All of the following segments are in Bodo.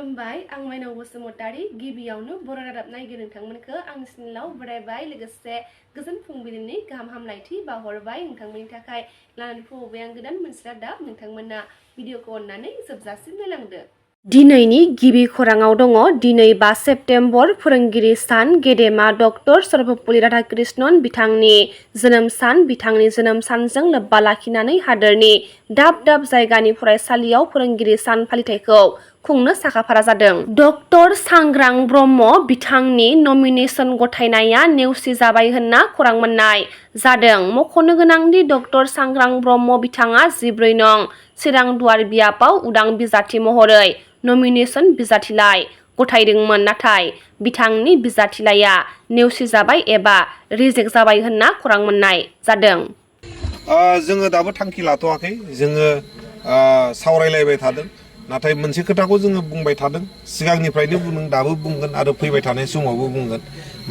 खुलुमबाय आं माइनाव बसुमतारी गिबियावनो बर' रादाब नायगिरि नोंथांमोनखौ आंनि चेनेलाव बरायबाय लोगोसे गोजोन फुंबिलिनि गाहाम हामलायथि बावहरबाय नोंथांमोननि थाखाय लानानै फैबाय आं गोदान मोनसे रादाब नोंथांमोना भिडिअखौ अननानै जोबजासिम नायलांदो। दिनैनि गिबि खौराङाव दङ दिनै 5 सेप्तेम्बर फोरोंगिरि सान गेदेमा डक्टर सर्वपल्ली राधाकृष्णन बिथांनि जोनोम सान बिथांनि जोनोम सानजों लोब्बा लाखिनानै हादोरनि दाब दाब जायगानि फरायसालियाव फोरोंगिरि सान फालिथायखौ खुंनो साखाफारा जादों। डक्टर सांग्रां ब्रह्म बिथांनि नमिनेशन गथायनाया नेवसि जाबाय होनना खौरां मोननाय जादों। मख'नो गोनांदि डक्टर सांग्रां ब्रह्म बिथाङा 14 नं चिरां दुवार बियाबाव उदां बिजाथि महरै नमिनेशन बिजाथिलाइ गथायदोंमोन नाथाय बिथांनि बिजाथिलाइया नेवसिजाबाय एबा रिजेक्ट जाबाय होनना खौरां मोननाय जादों। जोङो दाबो थांखि लाथ'वाखै जोङो सावरायलायबाय थादों नाथाय मोनसे खोथाखौ जोङो बुंबाय थादों सिगांनिफ्रायनो बुंदों दाबो बुंगोन आरो फैबाय थानाय समावबो बुंगोन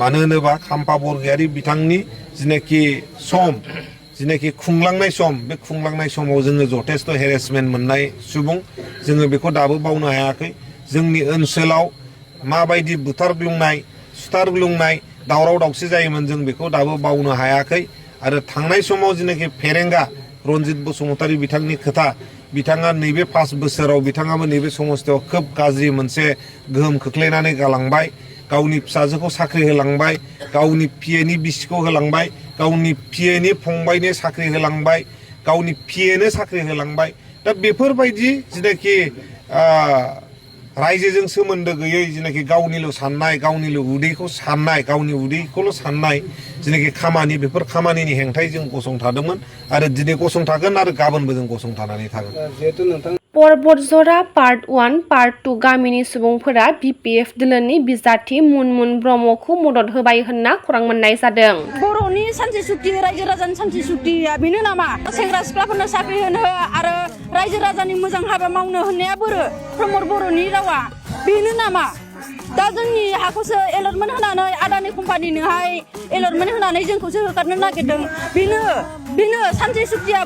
मानो होनोबा खाम्फा बरगयारी बिथांनि जिनाखि सम जिनाखि खुंलांनाय सम बे खुंलांनाय समाव जोङो जथेस्थ हेरेसमेन्ट मोननाय सुबुं जोङो बेखौ दाबो बावनो हायाखै। जोंनि ओनसोलाव माबायदि बुथारग्लुंनाय सुथारग्लुंनाय दावराव दावसि जायोमोन जों बेखौ दाबो बावनो हायाखै आरो थांनाय समाव जिनाखि फेरेंगा रनजित बसुमतारी बिथांनि खोथा बिथाङा नैबे 5 बोसोराव बिथाङाबो नैबे समस्थियाव खोब गाज्रि मोनसे गोहोम खोख्लैनानै गालांबाय। गावनि फिसाजोखौ साख्रि होलांबाय, गावनि पिएनि बिसिखौ होलांबाय, गावनि पिएनि फंबायनो साख्रि होलांबाय, गावनि पिएनो साख्रि होलांबाय। दा बेफोरबायदि जिनाखि रायजोजों सोमोन्दो गैयै जिनाखि गावनिल' साननाय गावनिल' उदैखौ साननाय गावनि उदैखौल' साननाय जिनाखि खामानि बेफोर खामानिनि हेंथायै जों गसंथादोंमोन आरो दिनै गसंथागोन आरो गाबोनबो जों गसंथानानै थागोन। पर्बतजरा पार्ट 1 पार्ट 2 गामिनि सुबुंफोरा बिपिएफ दोलोनि बिजाथि मुनमुन ब्रह्मखौ मदद होबाय होनना खौरां मोननाय जादों। बर'नि सानसे सुक्ति रायजो राजानि सानसे सुक्तिया बेनो नामा? सेंग्रा सिख्लाफोरनो साख्रि होनो आरो रायजो राजानि मोजां हाबा मावनो होननाया प्रमद बर'नि रावा बेनो नामा? दा जोंनि हाखौसो एलटमेन्ट होनानै आदानि कम्पानिनोहाय एलटमेन्ट होनानै जोंखौसो होखारनो नागिरदों। बेनो सानसे सुक्तिया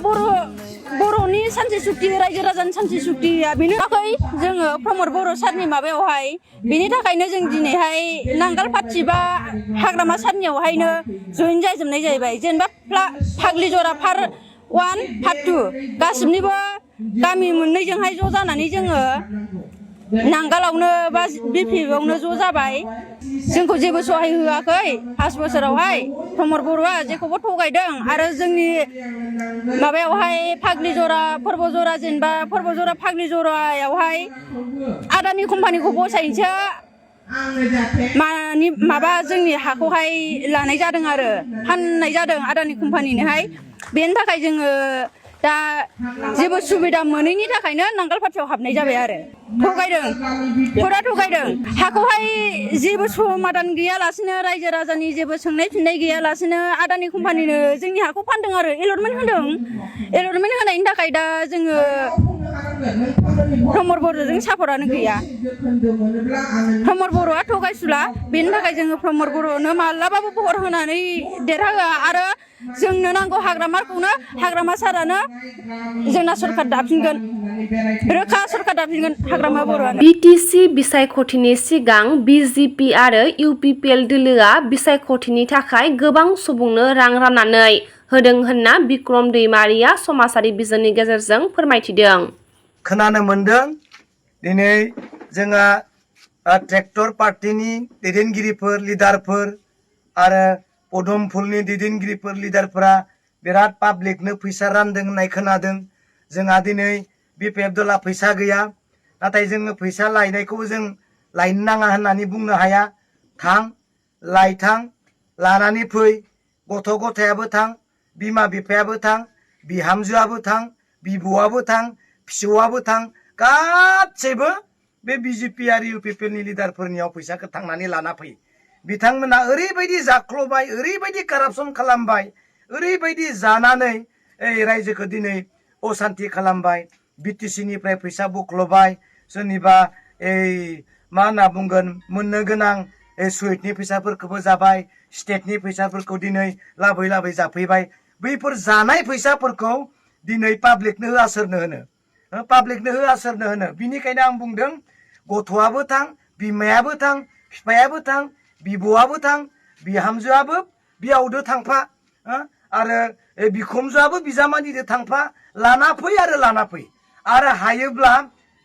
बर'नि सानसे सुक्ति रायजो राजानि सानसे सुक्तिया बेनो थाखाय जोङो प्रमद बर' सारनि माबायावहाय बेनि थाखायनो जों दिनैहाय नांगाल फाथि बा हाग्रामा सारनियावहायनो जयेन जाजोबनाय जाहैबाय। जेनेबा फाग्लिजरा पार्ट 1 पार्ट 2 गासिबनिबो गामि मोननैजोंहाय ज' जानानै जोङो नांगालावनो बा बिपिएफआवनो ज' जाबाय। जोंखौ जेबो सहाय होआखै 5 बोसोरावहाय प्रमद बर'आ जेखौबो थगायदों आरो जोंनि माबायावहाय फाग्लिजरा पर्बजरा जेनेबा पर्बजरा फाग्लिजरायावहाय आदानि कम्पानिखौ बसायनोसो माबा जोंनि हाखौहाय लानाय जादों आरो फाननाय जादों आदानि कम्पानिनोहाय। बेनि थाखाय जोङो दा जेबो सुबिदा मोनैनि थाखायनो नांगाल फाथियाव हाबनाय जाबाय आरो थगायदों हाखौहाय जेबो समादान गैयालासिनो रायजो राजानि जेबो सोंनाय फिननाय गैयालासिनो आदानि कम्पानिनो जोंनि हाखौ फानदों आरो एलटमेन्ट होदों। एलटमेन्ट होनायनि थाखाय दा जोङो प्रमद बर'जों सापर्टआनो गैया। प्रमद बर'आ थगायसुला बेनि थाखाय जोङो प्रमद बर'नो मालाबाबो भट होनानै देरहाहोआ आरो जोंनो नांगौ हाग्रामाखौनो हाग्रामा सारानो जोंना सरकार दाफिनगोन रोखा सरकार दाफिनगोन हाग्रामा बर'आनो। बिटिसि बिसायख'थिनि सिगां बिजेपि आरो इउपिपिएल दोलोआ बिसायख'थिनि थाखाय गोबां सुबुंनो रां राननानै होदों होनना बिक्रम दैमारिया समाजारि बिजोंनि गेजेरजों फोरमायथिदों। खोनानो मोनदों दिनै जोंहा ट्रेक्टर पार्टिनि दैदेनगिरिफोर लिडारफोर आरो पदमफुलनि दैदेनगिरिफोर लिडारफोरा बिराद पाब्लिकनो फैसा रानदों होननाय खोनादों। जोंहा दिनै बिपिएफ दला फैसा गैया नाथाय जोङो फैसा लायनायखौ जों लायनो नाङा होननानै बुंनो हाया। थां लायथां लानानै फै गथ' गथायाबो थां बिमा बिफायाबो थां बिहामजोआबो थां बिब'आबो थां फिसौआबो थां गासैबो बे बिजेपि आरो इउपिपिएलनि लिडारफोरनियाव फैसाखौ थांनानै लाना फै। बिथांमोना ओरैबायदि जाख्ल'बाय ओरैबायदि कारापसन खालामबाय ओरैबायदि जानानै रायजोखौ दिनै असान्ति खालामबाय। बिटिसिनिफ्राय फैसा बुख्ल'बाय सोरनिबा मा होनना बुंगोन मोननो गोनां सुइटनि फैसाफोरखौबो जाबाय स्टेटनि फैसाफोरखौ दिनै लाबोै जाफैबाय। बैफोर जानाय फैसाफोरखौ दिनै पाब्लिकनो होआ सोरनो होनो बिनिखायनो आं बुंदों गथ'आबो थां बिमायाबो थां बिफायाबो थां बिब'आबो थां बिहामजोआबो बियावदो थांफा आरो बिखुमजोआबो बिजामादैदो थांफा लाना फै आरो हायोब्ला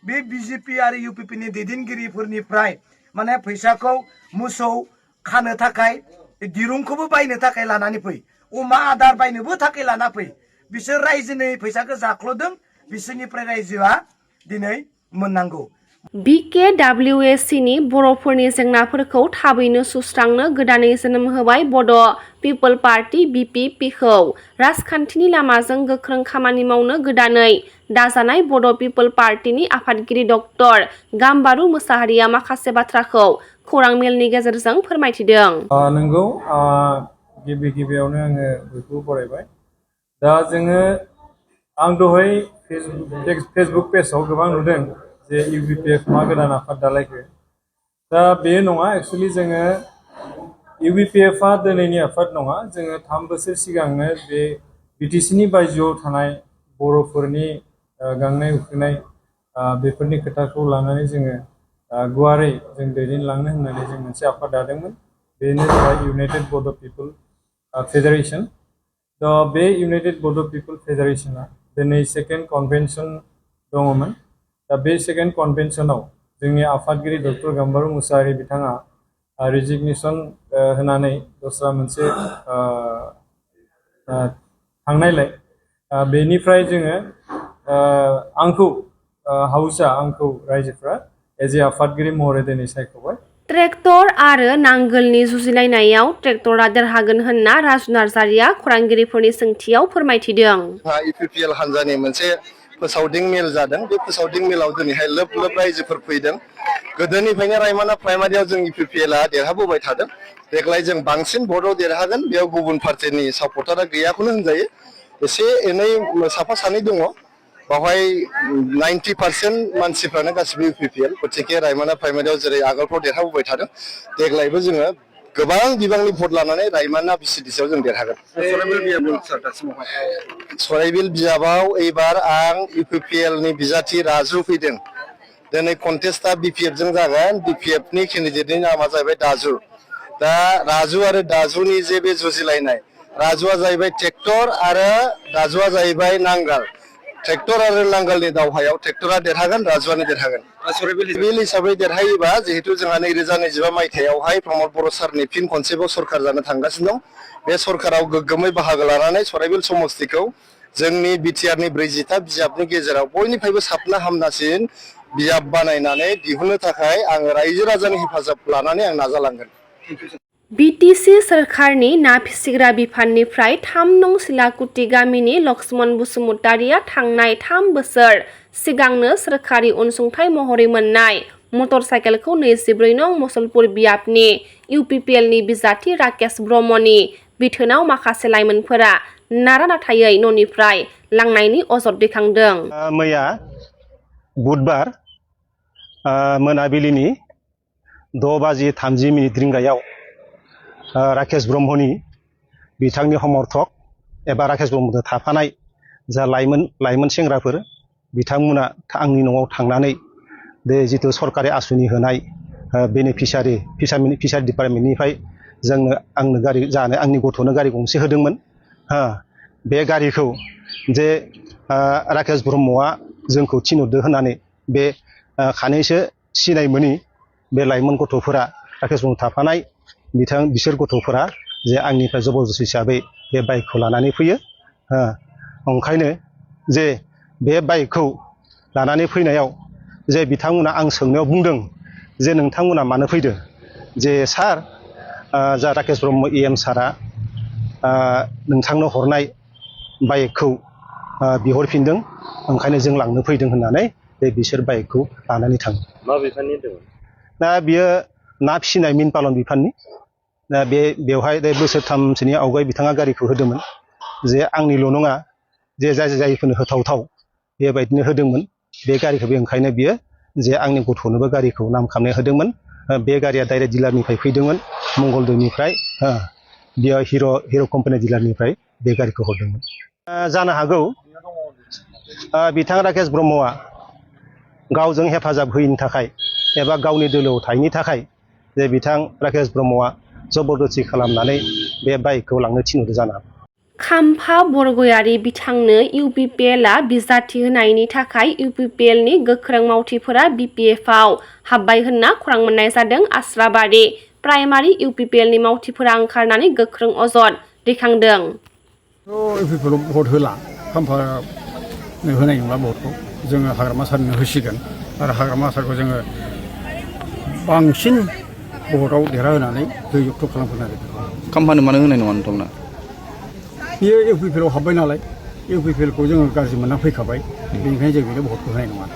बे बिजेपि आरो इउपिपि नि दैदेनगिरिफोरनिफ्राय माने फैसाखौ मोसौ खानो थाखाय दिरुंखौबो बायनो थाखाय लानानै फै अमा आदार बायनोबो थाखाय लाना फै बिसोर रायजोनि फैसाखौ जाख्ल'दों बिसोरनिफ्राय रायजोआ दिनै मोननांगौ BKWSC नि बर'फोरनि जेंनाफोरखौ थाबैनो सुस्रांनो गोदानै जोनोम होबाय बड' पिपल पार्टी BPP-खौ राजखान्थिनि लामाजों गोख्रों खामानि मावनो गोदानै दाजानाय बड' पिपल पार्टीनि आफादगिरि डक्टर गाम्बारु मोसाहारिया माखासे बाथ्राखौ खौरां मेलनि गेजेरजों फोरमायथिदों। नंगौ गिबियावनो आङो बयखौबो बरायबाय दा जोङो आं दहाय फेसबुक पेजाव गोबां नुदों जे UBPF मा गोदान आफाद दालायखो दा बे नङा एक्चुअली जोङो UBPF-आ दिनैनि आफाद नङा जोङो 3 बोसोर सिगांनो बे BTC-नि बायजोआव थानाय बर'फोरनि गांनाय उखैनाय बेफोरनि खोथाखौ लानानै जोङो गुवारै जों दैदेनलांनो होननानै जों मोनसे आफाद दादोंमोन बेनो जाबाय इउनाइटेड बड' पिपल फेडारेशन दा बे इउनाइटेड बड' पिपल फेडारेशना दिनै सेकेन्ड कनभेनसन दङमोन दा बे सेकेन्ड कनभेनसनाव जोंनि आफादगिरि डक्टर गाम्बारु मोसाहारि बिथाङा रेजिगनेसन होनानै दस्रा मोनसे थांनायलाय बेनिफ्राय जोङो आंखौ रायजोफ्रा एज ए आफादगिरि महरै दिनै सायख'बाय। ट्रेक्टर आरो नांगोलनि जुजिलायनायाव ट्रेक्टरा देरहागोन होनना राजु नार्जारिया खौरांगिरिफोरनि सोंथियाव फोरमायथिदों। इउपिपिएल हान्जानि मोनसे फोसावदिं मेल जादों बे फोसावदिं मेलाव दिनैहाय लोब रायजोफोर फैदों गोदोनिफ्रायनो रायमाना प्राइमारियाव जों इउपिपिएलआ देरहाबोबाय थादों देग्लाय जों बांसिन भटआव देरहागोन बेयाव गुबुन पार्टिनि सापर्टारा गैयाखौनो होनजायो एसे एनै साफा सानै दङ बावहाय 90% मानसिफ्रानो गासिबो इउपिपिएल गतिके रायमाना प्राइमारियाव जेरै आगोलफ्राव देरहाबोबाय थादों देग्लायबो जोङो गोबां बिबांनि भट लानानै रायमाना बिसिडिसिआव जों देरहागोन। सराइबिल बिजाबाव एबार आं इउपिपिएलनि बिजाथि राजु फैदों दिनै कन्टेस्टआ BPF-जों जागोन BPF-नि केन्डिडेटनि नामा जाहैबाय दाजु दा राजु आरो दाजुनि जे बे जुजिलायनाय राजुआ जाहैबाय ट्रेक्टर आरो दाजुआ जाहैबाय नांगाल ट्रेक्टर आरो नांगालनि दावहायाव ट्रेक्टरा देरहागोन राजुआनो देरहागोन बिल हिसाबै देरहायोबा जिहेतु जोंहा 2025 मायथाइयावहाय प्रमद बर' सारनि फिन खनसेबाव सरकार जानो थांगासिनो दं बे सरकाराव गोग्गोमै बाहागो लानानै सराइबिल समस्तिखौ जोंनि बिटिआरनि 40टा बिजाबनि गेजेराव बयनिफ्रायबो साबना हामनासिन बिजाब बानायनानै दिहुननो थाखाय आङो रायजो राजानि हेफाजाब लानानै आं नाजालांगोन। BTC सोरखारनि ना फिसिग्रा बिफाननिफ्राय 3 नं सिलाकुटि गामिनि लक्ष्मण बसुमतारिया थांनाय 3 बोसोर सिगांनो सोरखारि अनसुंथाइ महरै मोननाय मटर साइकेलखौ 24 नं मुसलपुर बियाबनि इउपिपिएलनि बिजाथि राकेश ब्रह्मनि बिथोनाव माखासे लाइमोनफोरा नारा-नाथायै न'निफ्राय लांनायनि अजद दैखांदों। मैया बुधबार मोनाबिलिनि 6:30 रिंगायाव राकेश ब्रह्मनि बिथांनि समर्थक एबा राकेश ब्रह्मजों थाफानाय जा लाइमोन सेंग्राफोर बिथांमोना आंनि न'आव थांनानै बे जिथु सरकारि आसुनि होनाय बेनिफिसारि डिपार्टमेन्टनिफ्राय आंनो गारि जानो आंनि गथ'नो गारि गंसे होदोंमोन बे गारिखौ जे राकेश ब्रह्मआ जोंखौ थिनहरदो होननानै बे खानैसो सिनाय मोनि बे लाइमोन गथ'फोरा राकेश ब्रह्म थाफानाय बिसोर गथ'फोरा जे आंनिफ्राय जबरदस्ति हिसाबै बे बाइकखौ लानानै फैयो ओंखायनो जे बे बाइकखौ लानानै फैनायाव जे बिथांमोना आं सोंनायाव बुंदों जे नोंथांमोना मानो फैदो जे सार जा राकेश ब्रह्म EM सारा नोंथांनो हरनाय बाइकखौ बिहरफिनदों ओंखायनो जों लांनो फैदों होननानै बिसोर बाइकखौ लानानै थाङो। मा बिफाननि दङ? दा बियो ना फिसिनाय मिन पालन बिफाननि दा बेवहाय बोसोरथामसोनि आवगाय बिथाङा गारिखौ होदोंमोन जे आंनिल' नङा जे जायफोरनो होथावथाव बेबायदिनो होदोंमोन बे गारिखौ ओंखायनो बियो जे आंनि गथ'नोबो गारिखौ नाम खालामनाय होदोंमोन बे गारिया डाइरेक्ट डिलारनिफ्राय फैदोंमोन मंगलदैनिफ्राय बियो हिर' कम्पानि डिलारनिफ्राय बे गारिखौ हरदोंमोन। जानो हागौ बिथां राकेश ब्रह्मआ गावजों हेफाजाब होयिनि थाखाय एबा गावनि दोलोआव थायैनि थाखाय जे बिथां राकेश ब्रह्मआ जबरदस्ति खालामनानै बे बाइकखौ लांनो थिनहरदो जानो हागौ। खाम्फा बरगयारि बिथांनो इउपिपिएलआ बिजाथि होनायनि थाखाय इउपिपिएलनि गोख्रों मावथिफोरा बिपिएफआव हाबबाय होनना खौरां मोननाय जादों। आस्राबारि प्राइमारि इउपिपिएलनि मावथिफोरा ओंखारनानै गोख्रों अजद दैखांदों। इउपिपिएलआव भट होला, खाम्फानो होनाय नंला भटखौ, जोङो हाग्रामा सारनो होसिगोन आरो हाग्रामा सारखौ जोङो बांसिन भटआव देरहाहोनानै जययुक्त खालामगोन आरो। खाम्फानो मानो होनाय नङा नोंथांमोना? बियो इउपिपिएलआव हाबबाय नालाय, इउपिपिएलखौ जोङो गाज्रि मोनना फैखाबाय, बेनिखायनो जों बेनो भटखौ होनाय नङा।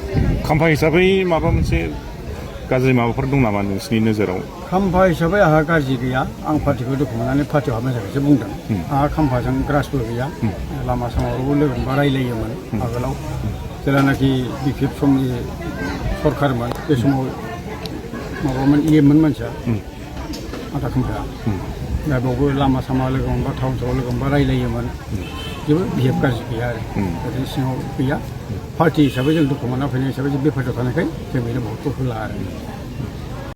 खाम्फा हिसाबै माबा मोनसे गाज्रि माबाफोर दं नामा नोंसिनि नोजोराव? खाम्फा हिसाबै आंहा गाज्रि गैया, आं पार्टिखौ दुखु मोननानै पार्टियाव हाबनाय थाखायसो बुंदों। आंहा खाम्फाजों ग्रासबो गैया, लामा सामायावबो लोगो मोनबा रायलायोमोन आगोलाव, जेब्लानाखि बिपिएफ समनि सरखारमोन बे समाव माबामोन इएममोन मानसिया आदा खाम्फाया, दा बेयावबो लामा सामा लोगो मोनबा टाउन सहराव लोगो मोनबा रायलायोमोन, जेबो बिहेभ गाज्रि गैया आरो ओरैनो सिङाव गैया। पार्टि हिसाबै जों दुखु मोनना फैनाय हिसाबै जों बे पार्टियाव थानायखाय जों बेनो भटखौ होला आरो।